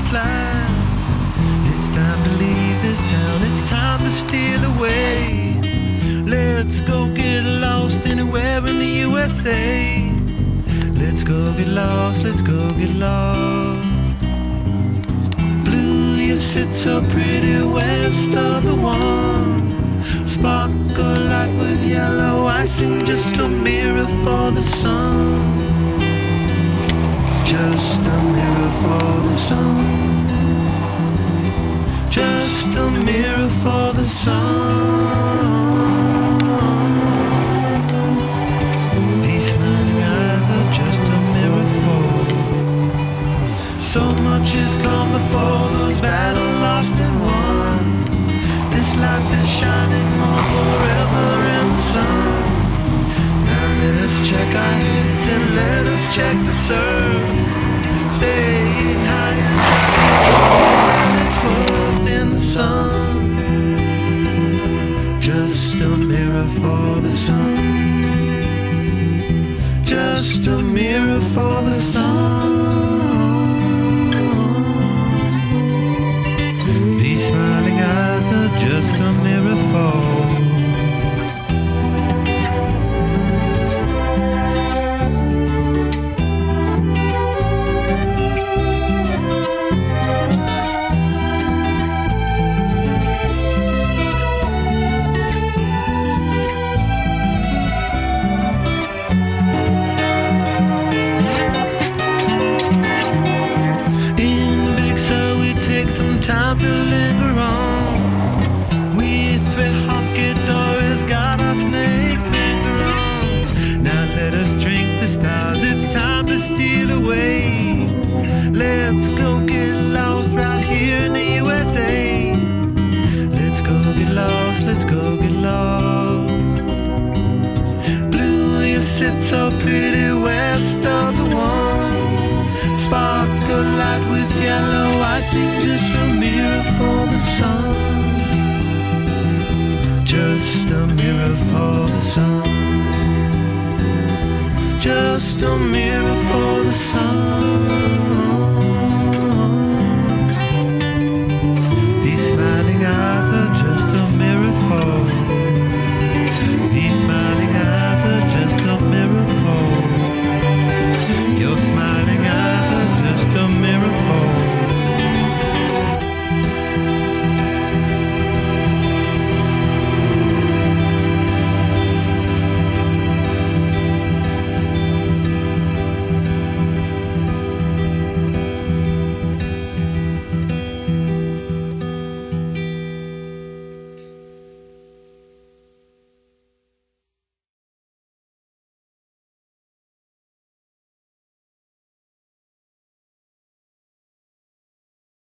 supplies. It's time to leave this town, it's time to steal away. Let's go get lost anywhere in the USA. Let's go get lost, let's go get lost. Blue, you sit so pretty west of the one. Sparkle light with yellow icing, just a mirror for the sun. Just a mirror for the sun. Just a mirror for the sun. These smiling eyes are just a mirror for. So much has come before, those battles lost and won. This life is shining more forever in the sun. Now let us check our heads and let us check the surf. Staying high and try to control and it's worth in the sun. Just a mirror for the sun. Just a mirror for the sun. These smiling eyes are just a mirror for. Time to linger on. We three honky dories got our snake finger on. Now let us drink the stars, it's time to steal away. Let's go get lost right here in the USA. Let's go get lost, let's go get lost. Blue, you sit so pretty west of the one. Sparkle light with yellow icing, just a mirror for the sun. Just a mirror for the sun. Just a mirror for the sun.